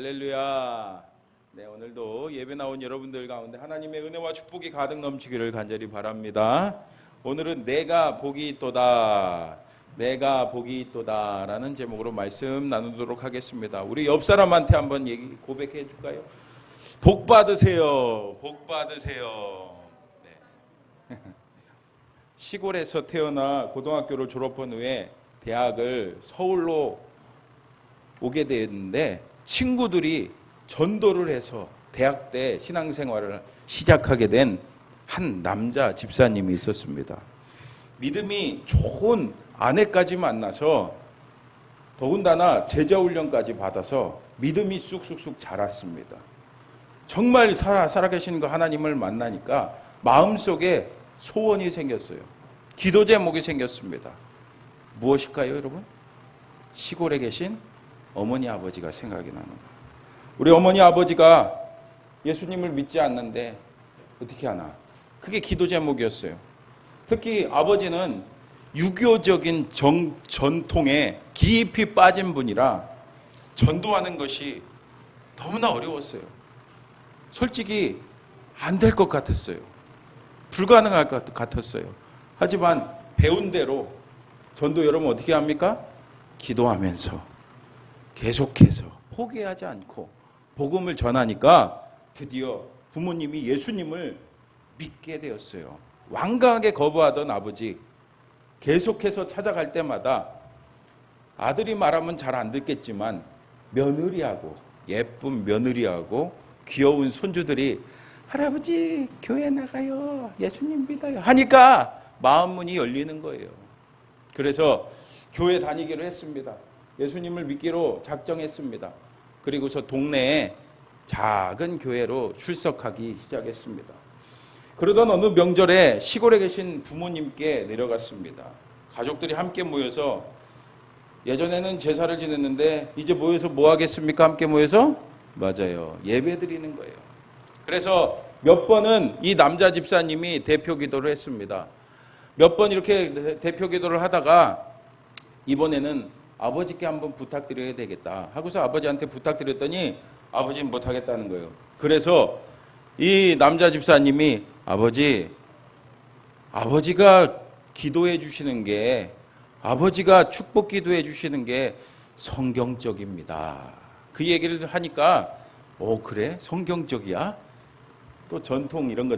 할렐루야. 네, 오늘도 예배 나온 여러분들 가운데 하나님의 은혜와 축복이 가득 넘치기를 간절히 바랍니다. 오늘은 내가 복이 있도다, 내가 복이 있도다 라는 제목으로 말씀 나누도록 하겠습니다. 우리 옆 사람한테 한번 고백해 줄까요? 복 받으세요. 복 받으세요. 네. 시골에서 태어나 고등학교를 졸업한 후에 대학을 서울로 오게 되었는데 친구들이 전도를 해서 대학 때 신앙생활을 시작하게 된 한 남자 집사님이 있었습니다. 믿음이 좋은 아내까지 만나서 더군다나 제자훈련까지 받아서 믿음이 쑥쑥쑥 자랐습니다. 정말 살아계신 그 하나님을 만나니까 마음속에 소원이 생겼어요. 기도 제목이 생겼습니다. 무엇일까요, 여러분? 시골에 계신 어머니 아버지가 생각이 나는 거예요. 우리 어머니 아버지가 예수님을 믿지 않는데 어떻게 하나? 그게 기도 제목이었어요. 특히 아버지는 유교적인 전통에 깊이 빠진 분이라 전도하는 것이 너무나 어려웠어요. 솔직히 안 될 것 같았어요. 불가능할 것 같았어요. 하지만 배운 대로 전도 여러분 어떻게 합니까? 기도하면서 계속해서 포기하지 않고 복음을 전하니까 드디어 부모님이 예수님을 믿게 되었어요. 완강하게 거부하던 아버지 계속해서 찾아갈 때마다 아들이 말하면 잘 안 듣겠지만 며느리하고 예쁜 며느리하고 귀여운 손주들이 할아버지 교회 나가요, 예수님 믿어요 하니까 마음문이 열리는 거예요. 그래서 교회 다니기로 했습니다. 예수님을 믿기로 작정했습니다. 그리고서 동네에 작은 교회로 출석하기 시작했습니다. 그러던 어느 명절에 시골에 계신 부모님께 내려갔습니다. 가족들이 함께 모여서 예전에는 제사를 지냈는데 이제 모여서 뭐 하겠습니까? 함께 모여서? 맞아요. 예배 드리는 거예요. 그래서 몇 번은 이 남자 집사님이 대표 기도를 했습니다. 몇 번 이렇게 대표 기도를 하다가 이번에는 아버지께 한번 부탁드려야 되겠다 하고서 아버지한테 부탁드렸더니 아버지는 못하겠다는 거예요. 그래서 이 남자 집사님이 아버지가 기도해 주시는 게, 아버지가 축복 기도해 주시는 게 성경적입니다. 그 얘기를 하니까 그래? 성경적이야? 또 전통 이런 거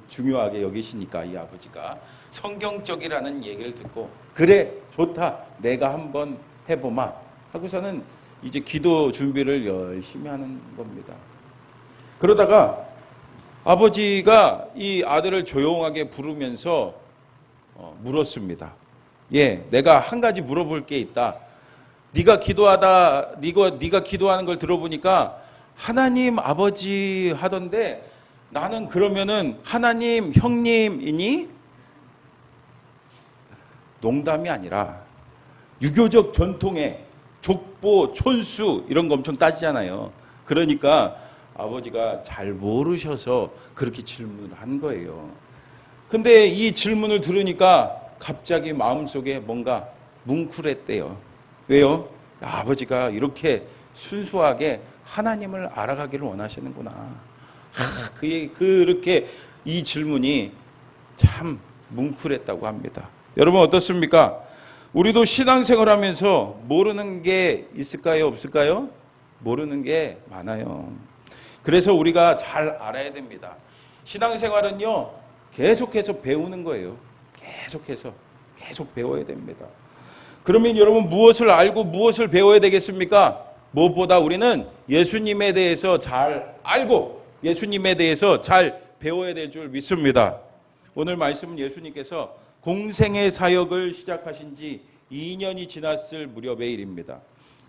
중요하게 여기시니까 이 아버지가 성경적이라는 얘기를 듣고 그래 좋다 내가 한번 해보마 하고서는 이제 기도 준비를 열심히 하는 겁니다. 그러다가 아버지가 이 아들을 조용하게 부르면서 물었습니다. 내가 한 가지 물어볼 게 있다. 네가 기도하는 걸 들어보니까 하나님 아버지 하던데 나는 그러면은 하나님 형님이니? 농담이 아니라 유교적 전통에 족보, 촌수 이런 거 엄청 따지잖아요. 그러니까 아버지가 잘 모르셔서 그렇게 질문을 한 거예요. 근데 이 질문을 들으니까 갑자기 마음속에 뭔가 뭉클했대요. 왜요? 아버지가 이렇게 순수하게 하나님을 알아가기를 원하시는구나. 그렇게 이 질문이 참 뭉클했다고 합니다. 여러분 어떻습니까? 우리도 신앙생활 하면서 모르는 게 있을까요? 없을까요? 모르는 게 많아요. 그래서 우리가 잘 알아야 됩니다. 신앙생활은요, 계속해서 배우는 거예요. 계속 배워야 됩니다. 그러면 여러분 무엇을 알고 무엇을 배워야 되겠습니까? 무엇보다 우리는 예수님에 대해서 잘 알고 예수님에 대해서 잘 배워야 될 줄 믿습니다. 오늘 말씀은 예수님께서 공생의 사역을 시작하신 지 2년이 지났을 무렵의 일입니다.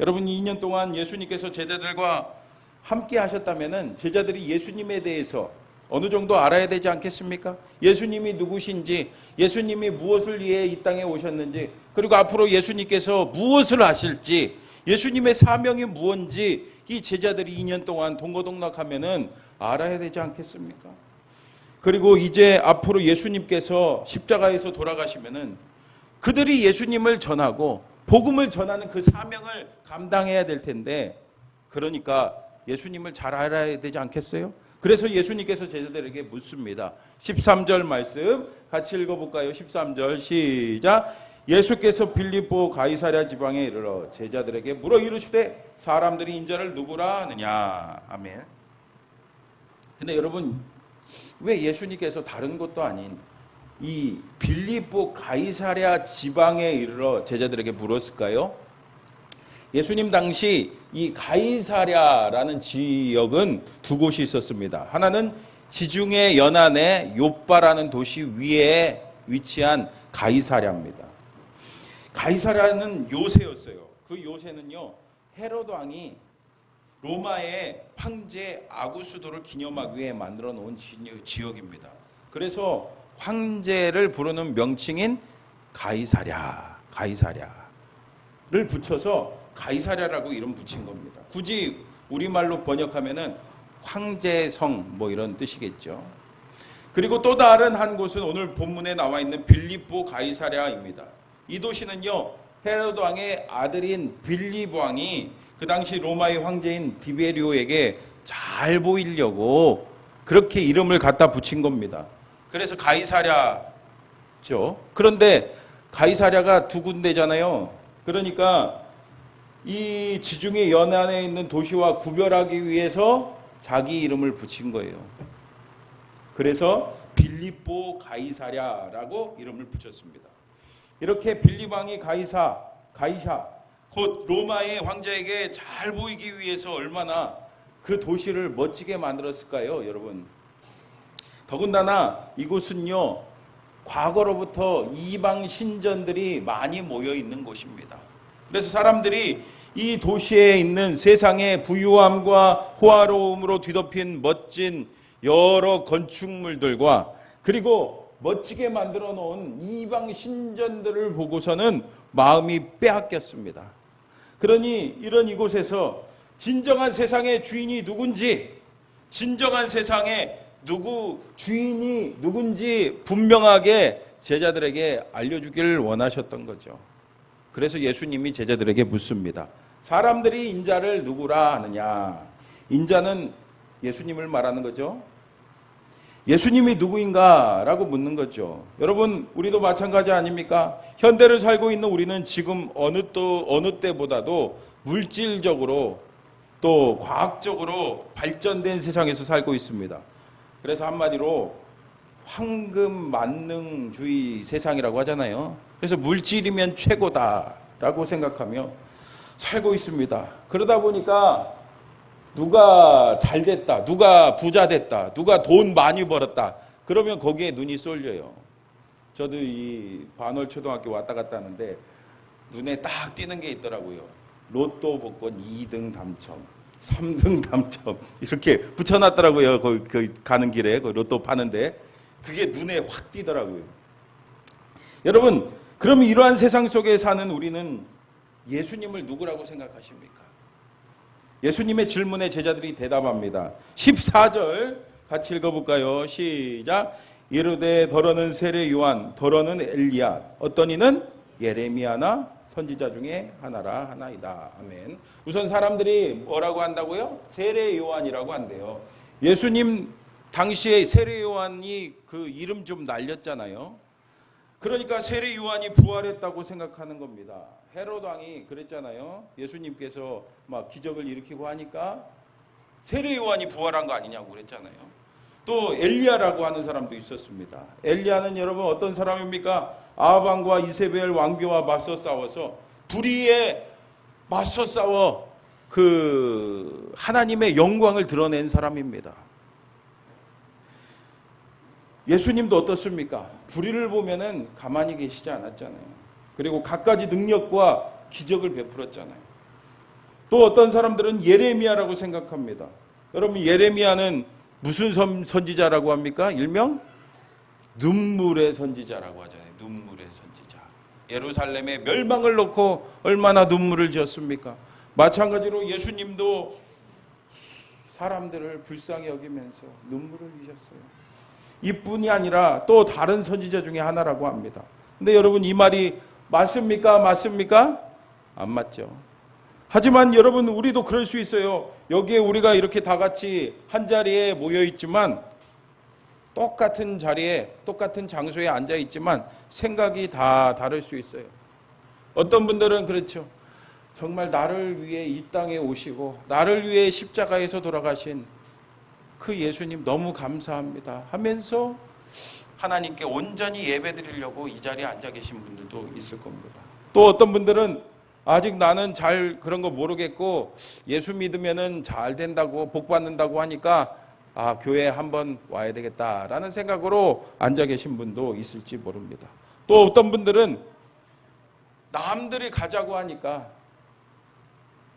여러분 2년 동안 예수님께서 제자들과 함께 하셨다면 제자들이 예수님에 대해서 어느 정도 알아야 되지 않겠습니까? 예수님이 누구신지, 예수님이 무엇을 위해 이 땅에 오셨는지, 그리고 앞으로 예수님께서 무엇을 하실지, 예수님의 사명이 무엇인지 이 제자들이 2년 동안 동고동락하면은 알아야 되지 않겠습니까? 그리고 이제 앞으로 예수님께서 십자가에서 돌아가시면은 그들이 예수님을 전하고 복음을 전하는 그 사명을 감당해야 될 텐데, 그러니까 예수님을 잘 알아야 되지 않겠어요? 그래서 예수님께서 제자들에게 묻습니다. 13절 말씀 같이 읽어볼까요? 13절 시작. 예수께서 빌립보 가이사랴 지방에 이르러 제자들에게 물어 이르시되 사람들이 인자를 누구라 하느냐. 아멘. 근데 여러분, 왜 예수님께서 다른 곳도 아닌 이 빌립보 가이사랴 지방에 이르러 제자들에게 물었을까요? 예수님 당시 이 가이사랴라는 지역은 두 곳이 있었습니다. 하나는 지중해 연안의 요빠라는 도시 위에 위치한 가이사랴입니다. 가이사랴는 요새였어요. 그 요새는요, 헤롯 왕이 로마의 황제 아구스도를 기념하기 위해 만들어 놓은 지역입니다. 그래서 황제를 부르는 명칭인 가이사랴를 붙여서 가이사랴라고 이름 붙인 겁니다. 굳이 우리말로 번역하면은 황제성 뭐 이런 뜻이겠죠. 그리고 또 다른 한 곳은 오늘 본문에 나와 있는 빌립보 가이사랴입니다. 이 도시는요, 헤롯 왕의 아들인 빌립 왕이 그 당시 로마의 황제인 디베리오에게 잘 보이려고 그렇게 이름을 갖다 붙인 겁니다. 그래서 가이사랴죠. 그런데 가이사랴가 두 군데잖아요. 그러니까 이 지중해 연안에 있는 도시와 구별하기 위해서 자기 이름을 붙인 거예요. 그래서 빌립보 가이사랴라고 이름을 붙였습니다. 이렇게 빌립 왕이 가이사 곧 로마의 황제에게 잘 보이기 위해서 얼마나 그 도시를 멋지게 만들었을까요, 여러분? 더군다나 이곳은요, 과거로부터 이방 신전들이 많이 모여 있는 곳입니다. 그래서 사람들이 이 도시에 있는 세상의 부유함과 호화로움으로 뒤덮인 멋진 여러 건축물들과 그리고 멋지게 만들어 놓은 이방 신전들을 보고서는 마음이 빼앗겼습니다. 그러니 이런 이곳에서 진정한 세상의 주인이 누군지, 진정한 세상의 주인이 누군지 분명하게 제자들에게 알려주기를 원하셨던 거죠. 그래서 예수님이 제자들에게 묻습니다. 사람들이 인자를 누구라 하느냐. 인자는 예수님을 말하는 거죠. 예수님이 누구인가? 라고 묻는 거죠. 여러분, 우리도 마찬가지 아닙니까? 현대를 살고 있는 우리는 지금 어느 때보다도 물질적으로 또 과학적으로 발전된 세상에서 살고 있습니다. 그래서 한마디로 황금 만능주의 세상이라고 하잖아요. 그래서 물질이면 최고다라고 생각하며 살고 있습니다. 그러다 보니까 누가 잘 됐다, 누가 부자 됐다, 누가 돈 많이 벌었다, 그러면 거기에 눈이 쏠려요. 저도 이 반월초등학교 왔다 갔다 하는데 눈에 딱 띄는 게 있더라고요. 로또 복권 2등 당첨, 3등 당첨 이렇게 붙여놨더라고요. 거기 가는 길에 로또 파는데 그게 눈에 확 띄더라고요. 여러분, 그럼 이러한 세상 속에 사는 우리는 예수님을 누구라고 생각하십니까? 예수님의 질문에 제자들이 대답합니다. 14절 같이 읽어볼까요? 시작. 이르되 더러는 세례 요한, 더러는 엘리야, 어떤 이는 예레미야나 선지자 중에 하나이다. 아멘. 우선 사람들이 뭐라고 한다고요? 세례 요한이라고 한대요. 예수님 당시에 세례 요한이 그 이름 좀 날렸잖아요. 그러니까 세례 요한이 부활했다고 생각하는 겁니다. 헤롯 왕이 그랬잖아요. 예수님께서 막 기적을 일으키고 하니까 세례 요한이 부활한 거 아니냐고 그랬잖아요. 또 엘리야라고 하는 사람도 있었습니다. 엘리야는 여러분 어떤 사람입니까? 아합왕과 이세벨 왕비와 맞서 싸워서 불의에 맞서 싸워 그 하나님의 영광을 드러낸 사람입니다. 예수님도 어떻습니까? 불의를 보면은 가만히 계시지 않았잖아요. 그리고 갖가지 능력과 기적을 베풀었잖아요. 또 어떤 사람들은 예레미야라고 생각합니다. 여러분, 예레미야는 무슨 선지자라고 합니까? 일명 눈물의 선지자라고 하잖아요. 눈물의 선지자. 예루살렘의 멸망을 놓고 얼마나 눈물을 지었습니까? 마찬가지로 예수님도 사람들을 불쌍히 여기면서 눈물을 흘리셨어요. 이뿐이 아니라 또 다른 선지자 중에 하나라고 합니다. 근데 여러분, 이 말이 맞습니까? 안 맞죠. 하지만 여러분, 우리도 그럴 수 있어요. 여기에 우리가 이렇게 다 같이 한 자리에 모여 있지만, 똑같은 자리에 똑같은 장소에 앉아 있지만 생각이 다 다를 수 있어요. 어떤 분들은 그렇죠. 정말 나를 위해 이 땅에 오시고 나를 위해 십자가에서 돌아가신 그 예수님 너무 감사합니다 하면서 하나님께 온전히 예배드리려고 이 자리에 앉아 계신 분들도 있을 겁니다. 또 어떤 분들은 아직 나는 잘 그런 거 모르겠고 예수 믿으면은 잘 된다고 복 받는다고 하니까 교회에 한번 와야 되겠다라는 생각으로 앉아 계신 분도 있을지 모릅니다. 또 어떤 분들은 남들이 가자고 하니까,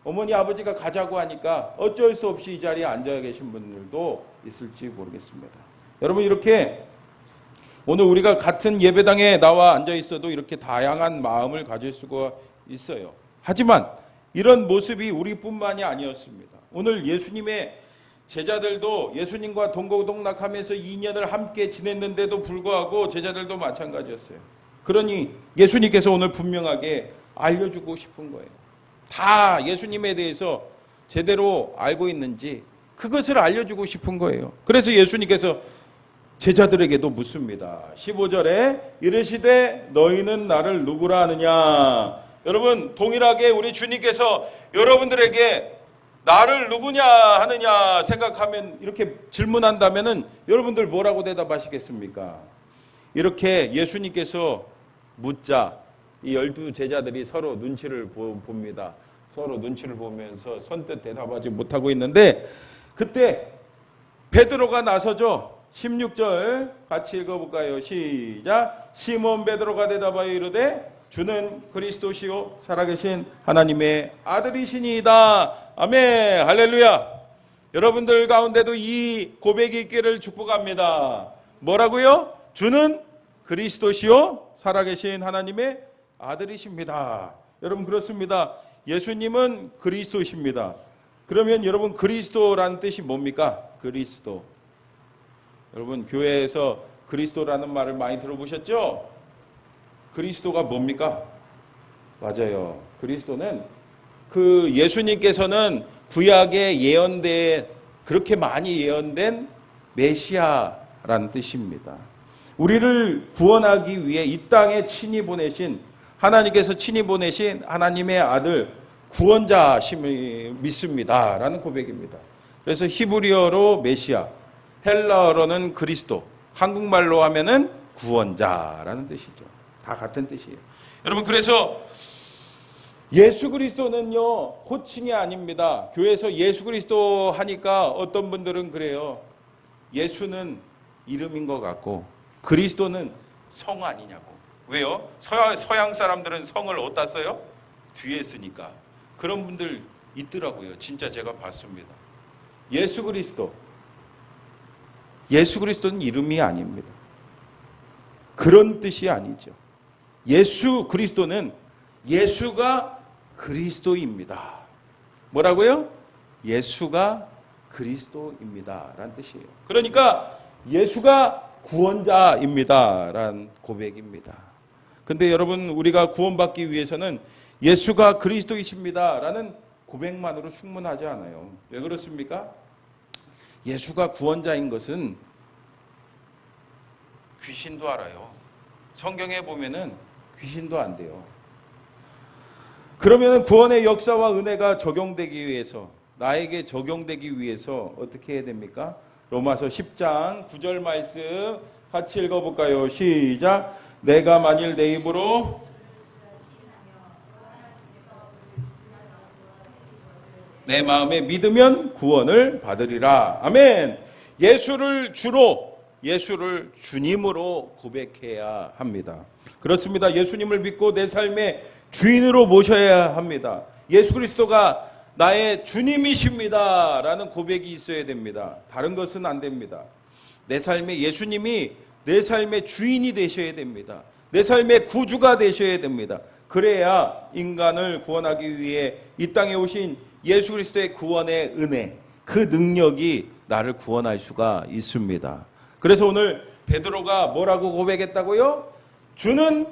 어머니 아버지가 가자고 하니까 어쩔 수 없이 이 자리에 앉아 계신 분들도 있을지 모르겠습니다. 여러분, 이렇게 오늘 우리가 같은 예배당에 나와 앉아 있어도 이렇게 다양한 마음을 가질 수가 있어요. 하지만 이런 모습이 우리뿐만이 아니었습니다. 오늘 예수님의 제자들도 예수님과 동고동락하면서 2년을 함께 지냈는데도 불구하고 제자들도 마찬가지였어요. 그러니 예수님께서 오늘 분명하게 알려주고 싶은 거예요. 다 예수님에 대해서 제대로 알고 있는지 그것을 알려주고 싶은 거예요. 그래서 예수님께서 제자들에게도 묻습니다. 15절에 이르시되 너희는 나를 누구라 하느냐. 여러분, 동일하게 우리 주님께서 여러분들에게 나를 누구냐 하느냐 생각하면, 이렇게 질문한다면은 여러분들 뭐라고 대답하시겠습니까? 이렇게 예수님께서 묻자 이 12 제자들이 서로 눈치를 봅니다. 서로 눈치를 보면서 선뜻 대답하지 못하고 있는데, 그때 베드로가 나서죠. 16절 같이 읽어볼까요? 시작. 시몬 베드로가 대답하여 이르되 주는 그리스도시요 살아계신 하나님의 아들이시니이다. 아멘. 할렐루야. 여러분들 가운데도 이 고백이 있기를 축복합니다. 뭐라고요? 주는 그리스도시요 살아계신 하나님의 아들이십니다. 여러분, 그렇습니다. 예수님은 그리스도십니다. 그러면 여러분, 그리스도라는 뜻이 뭡니까? 그리스도. 여러분, 교회에서 그리스도라는 말을 많이 들어보셨죠? 그리스도가 뭡니까? 맞아요. 그리스도는 그 예수님께서는 구약에 예언된, 그렇게 많이 예언된 메시아라는 뜻입니다. 우리를 구원하기 위해 이 땅에 친히 보내신, 하나님께서 친히 보내신 하나님의 아들 구원자심을 믿습니다 라는 고백입니다. 그래서 히브리어로 메시아, 헬라어로는 그리스도, 한국말로 하면은 구원자라는 뜻이죠. 다 같은 뜻이에요. 여러분, 그래서 예수 그리스도는요 호칭이 아닙니다. 교회에서 예수 그리스도 하니까 어떤 분들은 그래요. 예수는 이름인 것 같고 그리스도는 성 아니냐고. 왜요? 서양 사람들은 성을 어디다 써요? 뒤에 쓰니까. 그런 분들 있더라고요. 진짜 제가 봤습니다. 예수 그리스도는 이름이 아닙니다. 그런 뜻이 아니죠. 예수 그리스도는 예수가 그리스도입니다. 뭐라고요? 예수가 그리스도입니다 라는 뜻이에요. 그러니까 예수가 구원자입니다 라는 고백입니다. 근데 여러분, 우리가 구원받기 위해서는 예수가 그리스도이십니다 라는 고백만으로 충분하지 않아요. 왜 그렇습니까? 예수가 구원자인 것은 귀신도 알아요. 성경에 보면은 귀신도 안 돼요. 그러면 구원의 역사와 은혜가 적용되기 위해서, 나에게 적용되기 위해서 어떻게 해야 됩니까? 로마서 10장 9절 말씀 같이 읽어볼까요? 시작. 내가 만일 내 입으로 내 마음에 믿으면 구원을 받으리라. 아멘. 예수를 주로, 예수를 주님으로 고백해야 합니다. 그렇습니다. 예수님을 믿고 내 삶의 주인으로 모셔야 합니다. 예수 그리스도가 나의 주님이십니다 라는 고백이 있어야 됩니다. 다른 것은 안 됩니다. 내 삶에 예수님이 내 삶의 주인이 되셔야 됩니다. 내 삶의 구주가 되셔야 됩니다. 그래야 인간을 구원하기 위해 이 땅에 오신 예수 그리스도의 구원의 은혜, 그 능력이 나를 구원할 수가 있습니다. 그래서 오늘 베드로가 뭐라고 고백했다고요? 주는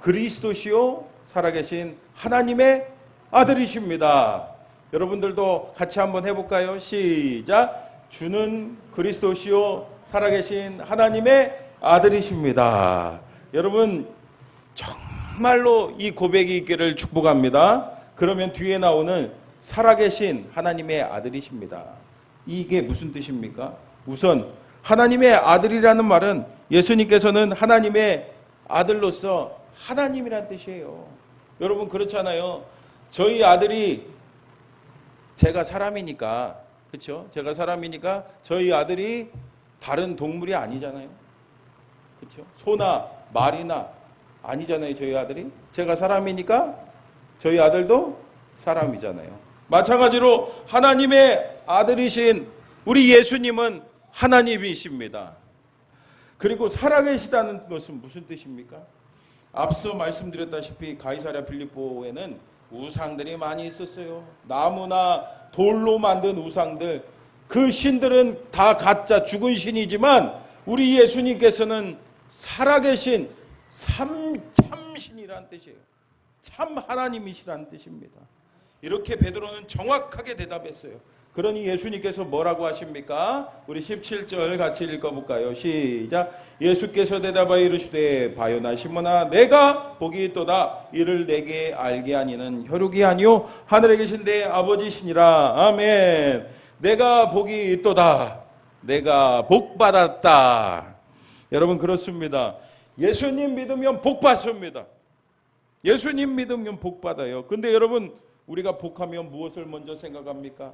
그리스도시요 살아계신 하나님의 아들이십니다. 여러분들도 같이 한번 해볼까요? 시작. 주는 그리스도시요 살아계신 하나님의 아들이십니다. 여러분 정말로 이 고백이 있기를 축복합니다. 그러면 뒤에 나오는 살아계신 하나님의 아들이십니다. 이게 무슨 뜻입니까? 우선 하나님의 아들이라는 말은 예수님께서는 하나님의 아들로서 하나님이란 뜻이에요. 여러분 그렇잖아요. 저희 아들이 제가 사람이니까, 그렇죠? 제가 사람이니까 저희 아들이 다른 동물이 아니잖아요. 그렇죠? 소나 말이나 아니잖아요. 저희 아들이. 제가 사람이니까 저희 아들도 사람이잖아요. 마찬가지로 하나님의 아들이신 우리 예수님은 하나님이십니다. 그리고 살아계시다는 것은 무슨 뜻입니까? 앞서 말씀드렸다시피 가이사랴 빌립보에는 우상들이 많이 있었어요. 나무나 돌로 만든 우상들. 그 신들은 다 가짜 죽은 신이지만 우리 예수님께서는 살아계신 참신이란 뜻이에요. 참 하나님이시란 뜻입니다. 이렇게 베드로는 정확하게 대답했어요. 그러니 예수님께서 뭐라고 하십니까? 우리 17절 같이 읽어볼까요? 시작. 예수께서 대답하여 이르시되 바요나 시몬아 내가 복이 있도다. 이를 내게 알게 하니는 혈육이 아니요 하늘에 계신 내 아버지시니라. 아멘. 내가 복이 있도다. 내가 복 받았다. 여러분 그렇습니다. 예수님 믿으면 복 받습니다. 예수님 믿으면 복 받아요. 근데 여러분 우리가 복하면 무엇을 먼저 생각합니까?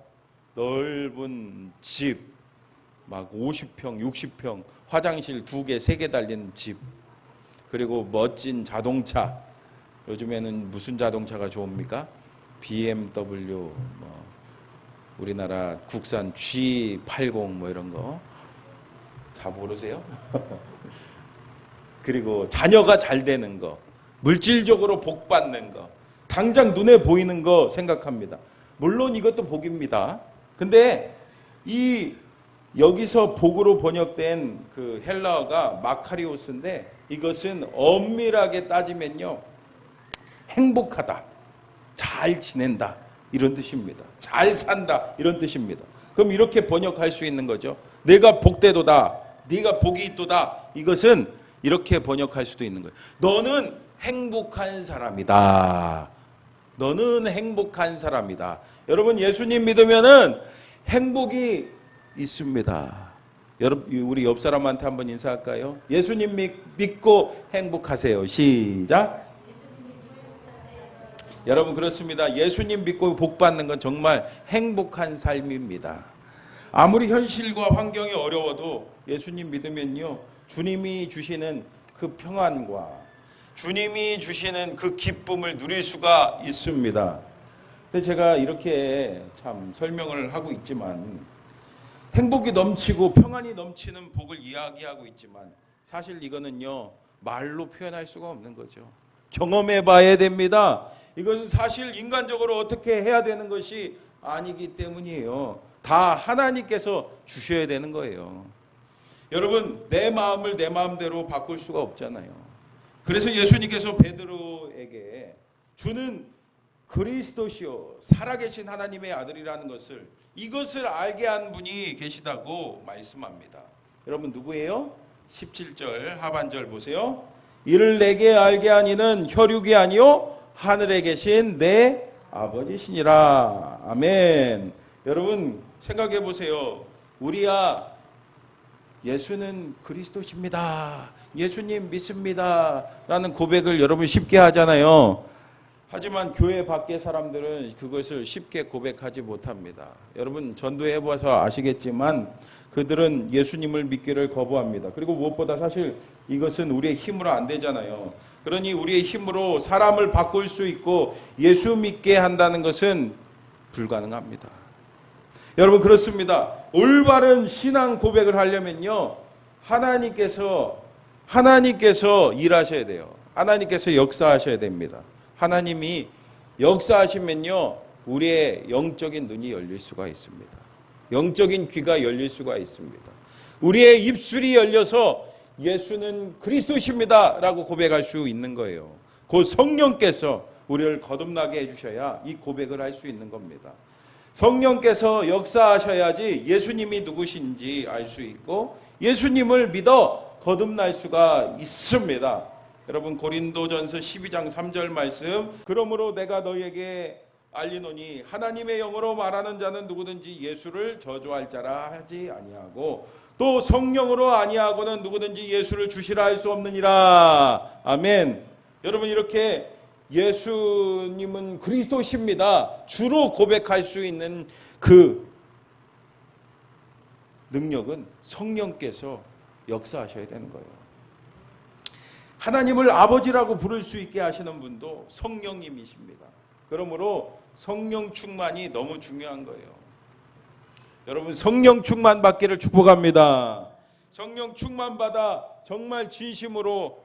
넓은 집, 막 50평, 60평, 화장실 2개, 3개 달린 집, 그리고 멋진 자동차. 요즘에는 무슨 자동차가 좋습니까? BMW, 우리나라 국산 G80 이런 거. 다 모르세요? 그리고 자녀가 잘 되는 거, 물질적으로 복 받는 거, 당장 눈에 보이는 거 생각합니다. 물론 이것도 복입니다. 근데 여기서 복으로 번역된 그 헬라어가 마카리오스인데 이것은 엄밀하게 따지면요 행복하다, 잘 지낸다 이런 뜻입니다. 잘 산다 이런 뜻입니다. 그럼 이렇게 번역할 수 있는 거죠. 내가 복되도다, 네가 복이 있도다. 이것은 이렇게 번역할 수도 있는 거예요. 너는 행복한 사람이다. 너는 행복한 사람이다. 여러분 예수님 믿으면은 행복이 있습니다. 여러분 우리 옆 사람한테 한번 인사할까요? 예수님 믿고 행복하세요. 시작. 여러분 그렇습니다. 예수님 믿고 복 받는 건 정말 행복한 삶입니다. 아무리 현실과 환경이 어려워도 예수님 믿으면요 주님이 주시는 그 평안과 주님이 주시는 그 기쁨을 누릴 수가 있습니다. 근데 제가 이렇게 참 설명을 하고 있지만 행복이 넘치고 평안이 넘치는 복을 이야기하고 있지만 사실 이거는요 말로 표현할 수가 없는 거죠. 경험해 봐야 됩니다. 이것은 사실 인간적으로 어떻게 해야 되는 것이 아니기 때문이에요. 다 하나님께서 주셔야 되는 거예요. 여러분 내 마음을 내 마음대로 바꿀 수가 없잖아요. 그래서 예수님께서 베드로에게 주는 그리스도시요 살아계신 하나님의 아들이라는 것을 이것을 알게 한 분이 계시다고 말씀합니다. 여러분 누구예요? 17절 하반절 보세요. 이를 내게 알게 하니는 혈육이 아니요 하늘에 계신 내 아버지시니라. 아멘. 여러분 생각해 보세요. 우리야 예수는 그리스도십니다. 예수님 믿습니다. 라는 고백을 여러분 쉽게 하잖아요. 하지만 교회 밖의 사람들은 그것을 쉽게 고백하지 못합니다. 여러분 전도해 봐서 아시겠지만 그들은 예수님을 믿기를 거부합니다. 그리고 무엇보다 사실 이것은 우리의 힘으로 안 되잖아요. 그러니 우리의 힘으로 사람을 바꿀 수 있고 예수 믿게 한다는 것은 불가능합니다. 여러분 그렇습니다. 올바른 신앙 고백을 하려면요 하나님께서 일하셔야 돼요. 하나님께서 역사하셔야 됩니다. 하나님이 역사하시면요 우리의 영적인 눈이 열릴 수가 있습니다. 영적인 귀가 열릴 수가 있습니다. 우리의 입술이 열려서 예수는 그리스도십니다 라고 고백할 수 있는 거예요. 곧 성령께서 우리를 거듭나게 해주셔야 이 고백을 할 수 있는 겁니다. 성령께서 역사하셔야지 예수님이 누구신지 알 수 있고 예수님을 믿어 거듭날 수가 있습니다. 여러분 고린도전서 12장 3절 말씀, 그러므로 내가 너희에게 알리노니 하나님의 영으로 말하는 자는 누구든지 예수를 저주할 자라 하지 아니하고 또 성령으로 아니하고는 누구든지 예수를 주시라 할 수 없느니라. 아멘. 여러분 이렇게 예수님은 그리스도십니다 주로 고백할 수 있는 그 능력은 성령께서 역사하셔야 되는 거예요. 하나님을 아버지라고 부를 수 있게 하시는 분도 성령님이십니다. 그러므로 성령 충만이 너무 중요한 거예요. 여러분 성령 충만 받기를 축복합니다. 성령 충만 받아 정말 진심으로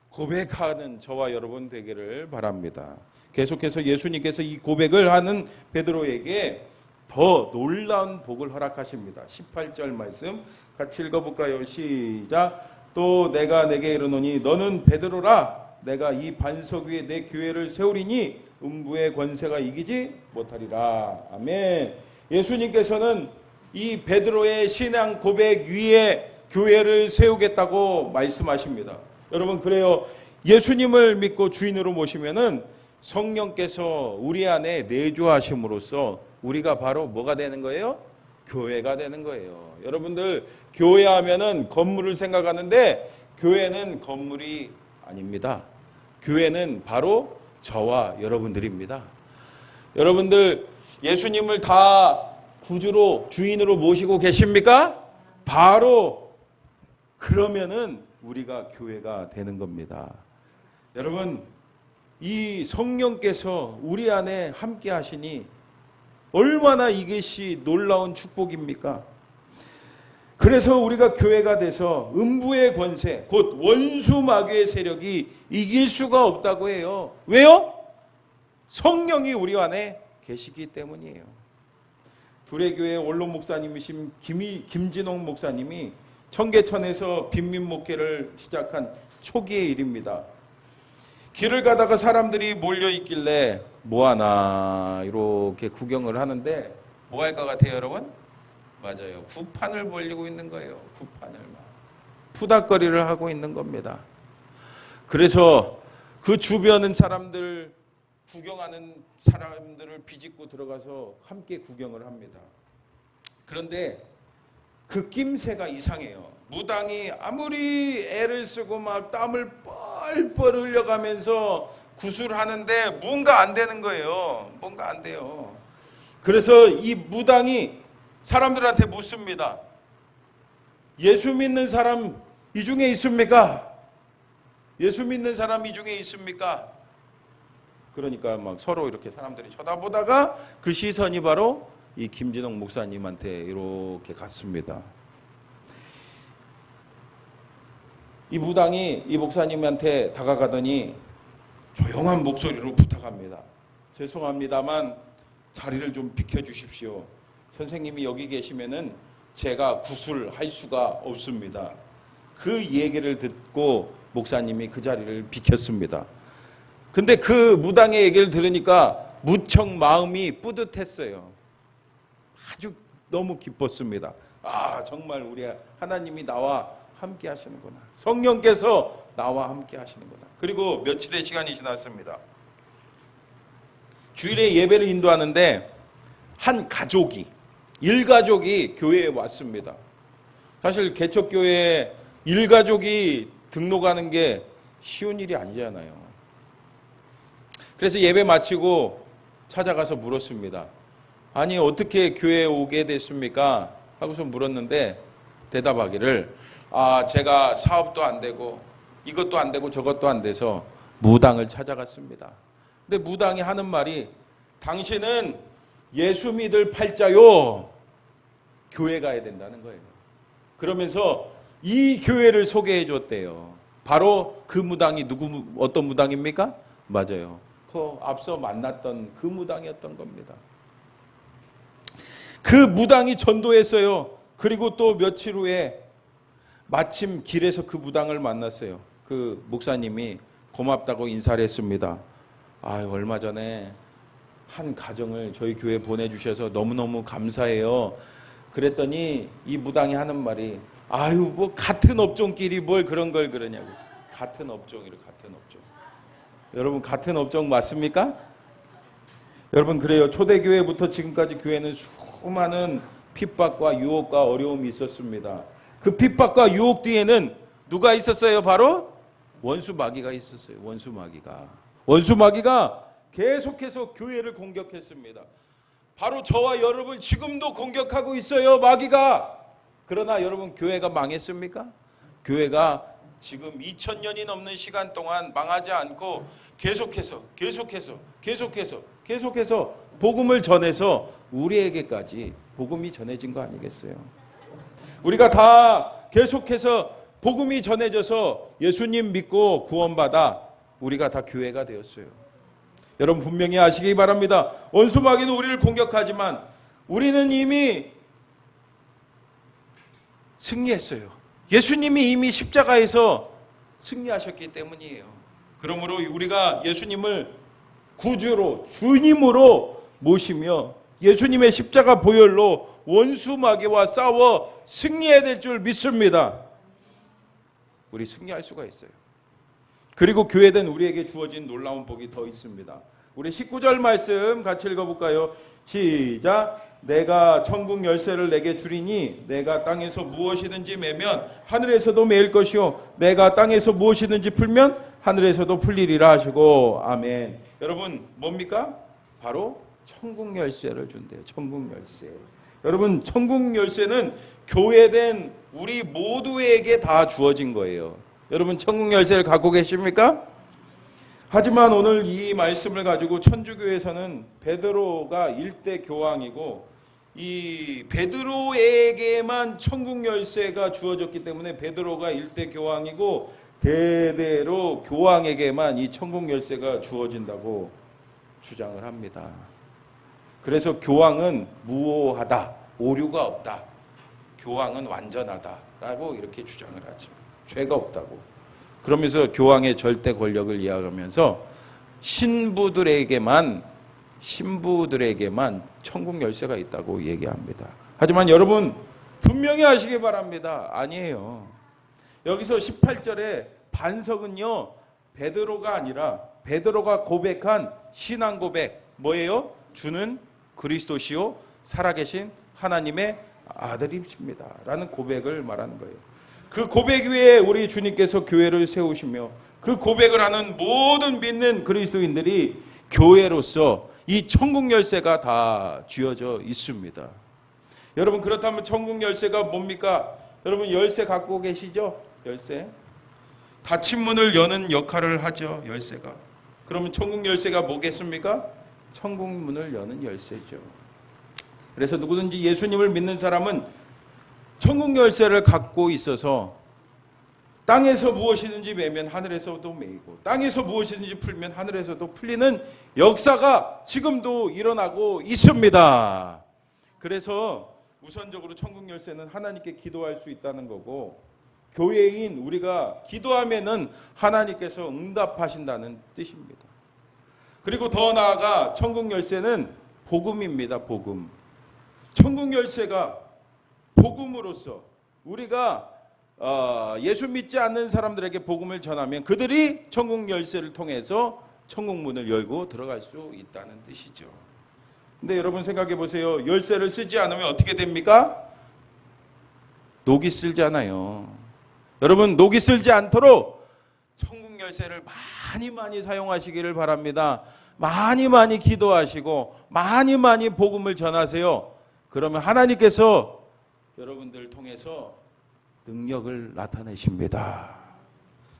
고백하는 저와 여러분 되기를 바랍니다. 계속해서 예수님께서 이 고백을 하는 베드로에게 더 놀라운 복을 허락하십니다. 18절 말씀 같이 읽어볼까요? 시작. 또 내가 내게 이르노니 너는 베드로라. 내가 이 반석 위에 내 교회를 세우리니 음부의 권세가 이기지 못하리라. 아멘. 예수님께서는 이 베드로의 신앙 고백 위에 교회를 세우겠다고 말씀하십니다. 여러분 그래요. 예수님을 믿고 주인으로 모시면은 성령께서 우리 안에 내주하심으로써 우리가 바로 뭐가 되는 거예요? 교회가 되는 거예요. 여러분들 교회 하면은 건물을 생각하는데 교회는 건물이 아닙니다. 교회는 바로 저와 여러분들입니다. 여러분들 예수님을 다 구주로 주인으로 모시고 계십니까? 바로 그러면은 우리가 교회가 되는 겁니다. 여러분 이 성령께서 우리 안에 함께 하시니 얼마나 이것이 놀라운 축복입니까? 그래서 우리가 교회가 돼서 음부의 권세, 곧 원수 마귀의 세력이 이길 수가 없다고 해요. 왜요? 성령이 우리 안에 계시기 때문이에요. 두레교회 원로 목사님이신 김진홍 목사님이 청계천에서 빈민 목회를 시작한 초기의 일입니다. 길을 가다가 사람들이 몰려 있길래 뭐하나 이렇게 구경을 하는데 뭐 할 것 같아요 여러분? 맞아요. 구판을 벌리고 있는 거예요. 구판을 막 푸닥거리를 하고 있는 겁니다. 그래서 그 주변은 사람들 구경하는 사람들을 비집고 들어가서 함께 구경을 합니다. 그런데 그 낌새가 이상해요. 무당이 아무리 애를 쓰고 막 땀을 뻘뻘 흘려가면서 구술하는데 뭔가 안 되는 거예요. 뭔가 안 돼요. 그래서 이 무당이 사람들한테 묻습니다. 예수 믿는 사람 이 중에 있습니까? 예수 믿는 사람 이 중에 있습니까? 그러니까 막 서로 이렇게 사람들이 쳐다보다가 그 시선이 바로 이 김진홍 목사님한테 이렇게 갔습니다. 이 무당이 이 목사님한테 다가가더니 조용한 목소리로 부탁합니다. 죄송합니다만 자리를 좀 비켜주십시오. 선생님이 여기 계시면은 제가 구술할 수가 없습니다. 그 얘기를 듣고 목사님이 그 자리를 비켰습니다. 근데 그 무당의 얘기를 들으니까 무척 마음이 뿌듯했어요. 아주 너무 기뻤습니다. 아, 정말 우리 하나님이 나와 함께 하시는구나. 성령께서 나와 함께 하시는구나. 그리고 며칠의 시간이 지났습니다. 주일에 예배를 인도하는데 한 가족이, 일가족이 교회에 왔습니다. 사실 개척교회에 일가족이 등록하는 게 쉬운 일이 아니잖아요. 그래서 예배 마치고 찾아가서 물었습니다. 아니 어떻게 교회에 오게 됐습니까? 하고서 물었는데 대답하기를 제가 사업도 안 되고 이것도 안 되고 저것도 안 돼서 무당을 찾아갔습니다. 근데 무당이 하는 말이 당신은 예수 믿을 팔자요. 교회 가야 된다는 거예요. 그러면서 이 교회를 소개해 줬대요. 바로 그 무당이 어떤 무당입니까? 맞아요. 그 앞서 만났던 그 무당이었던 겁니다. 그 무당이 전도했어요. 그리고 또 며칠 후에 마침 길에서 그 무당을 만났어요. 그 목사님이 고맙다고 인사를 했습니다. 얼마 전에 한 가정을 저희 교회에 보내주셔서 너무너무 감사해요. 그랬더니 이 무당이 하는 말이 뭐 같은 업종끼리 뭘 그런 걸 그러냐고. 같은 업종이래, 같은 업종. 여러분, 같은 업종 맞습니까? 여러분, 그래요. 초대교회부터 지금까지 교회는 수많은 핍박과 유혹과 어려움이 있었습니다. 그 핍박과 유혹 뒤에는 누가 있었어요? 바로 원수 마귀가 있었어요. 원수 마귀가 계속해서 교회를 공격했습니다. 바로 저와 여러분 지금도 공격하고 있어요, 마귀가. 그러나 여러분, 교회가 망했습니까? 교회가 지금 2000년이 넘는 시간 동안 망하지 않고 계속해서 복음을 전해서 우리에게까지 복음이 전해진 거 아니겠어요? 우리가 다 계속해서 복음이 전해져서 예수님 믿고 구원받아 우리가 다 교회가 되었어요. 여러분, 분명히 아시기 바랍니다. 원수 마귀는 우리를 공격하지만 우리는 이미 승리했어요. 예수님이 이미 십자가에서 승리하셨기 때문이에요. 그러므로 우리가 예수님을 구주로, 주님으로 모시며 예수님의 십자가 보혈로 원수 마귀와 싸워 승리해야 될 줄 믿습니다. 우리 승리할 수가 있어요. 그리고 교회된 우리에게 주어진 놀라운 복이 더 있습니다. 우리 19절 말씀 같이 읽어볼까요? 시작. 내가 천국 열쇠를 내게 주리니 내가 땅에서 무엇이든지 매면 하늘에서도 매일 것이요 내가 땅에서 무엇이든지 풀면 하늘에서도 풀리리라 하시고. 아멘. 여러분, 뭡니까? 바로 천국 열쇠를 준대요. 천국 열쇠. 여러분, 천국 열쇠는 교회된 우리 모두에게 다 주어진 거예요. 여러분, 천국 열쇠를 갖고 계십니까? 하지만 오늘 이 말씀을 가지고 천주교에서는 베드로가 일대 교황이고 이 베드로에게만 천국 열쇠가 주어졌기 때문에 베드로가 일대 교황이고 대대로 교황에게만 이 천국 열쇠가 주어진다고 주장을 합니다. 그래서 교황은 무오하다, 오류가 없다, 교황은 완전하다라고 이렇게 주장을 하죠. 죄가 없다고. 그러면서 교황의 절대 권력을 이야기하면서 신부들에게만 천국 열쇠가 있다고 얘기합니다. 하지만 여러분, 분명히 아시기 바랍니다. 아니에요. 여기서 18절에 반석은요, 베드로가 아니라 베드로가 고백한 신앙 고백 뭐예요? 주는 그리스도시요 살아계신 하나님의 아들이십니다 라는 고백을 말하는 거예요. 그 고백 위에 우리 주님께서 교회를 세우시며 그 고백을 하는 모든 믿는 그리스도인들이 교회로서 이 천국 열쇠가 다 쥐어져 있습니다. 여러분, 그렇다면 천국 열쇠가 뭡니까? 여러분, 열쇠 갖고 계시죠? 열쇠. 닫힌 문을 여는 역할을 하죠, 열쇠가. 그러면 천국 열쇠가 뭐겠습니까? 천국 문을 여는 열쇠죠. 그래서 누구든지 예수님을 믿는 사람은 천국 열쇠를 갖고 있어서 땅에서 무엇이든지 매면 하늘에서도 매이고 땅에서 무엇이든지 풀면 하늘에서도 풀리는 역사가 지금도 일어나고 있습니다. 그래서 우선적으로 천국 열쇠는 하나님께 기도할 수 있다는 거고, 교회인 우리가 기도하면은 하나님께서 응답하신다는 뜻입니다. 그리고 더 나아가 천국 열쇠는 복음입니다. 복음. 천국 열쇠가 복음으로서 우리가 예수 믿지 않는 사람들에게 복음을 전하면 그들이 천국 열쇠를 통해서 천국 문을 열고 들어갈 수 있다는 뜻이죠. 근데 여러분 생각해 보세요. 열쇠를 쓰지 않으면 어떻게 됩니까? 녹이 쓸잖아요. 여러분, 녹이 쓸지 않도록 천국 열쇠를 많이 사용하시기를 바랍니다. 많이 기도하시고 많이 복음을 전하세요. 그러면 하나님께서 여러분들을 통해서 능력을 나타내십니다.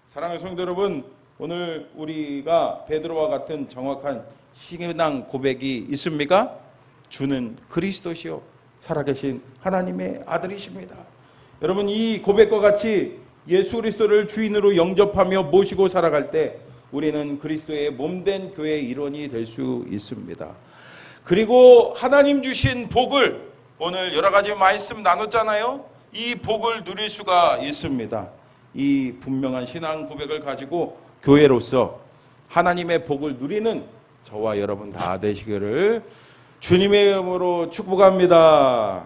사랑하는 성도 여러분, 오늘 우리가 베드로와 같은 정확한 신앙 고백이 있습니까? 주는 그리스도시요 살아계신 하나님의 아들이십니다. 여러분, 이 고백과 같이 예수 그리스도를 주인으로 영접하며 모시고 살아갈 때 우리는 그리스도의 몸된 교회의 일원이 될 수 있습니다. 그리고 하나님 주신 복을 오늘 여러 가지 말씀 나눴잖아요. 이 복을 누릴 수가 있습니다. 이 분명한 신앙 고백을 가지고 교회로서 하나님의 복을 누리는 저와 여러분 다 되시기를 주님의 이름으로 축복합니다.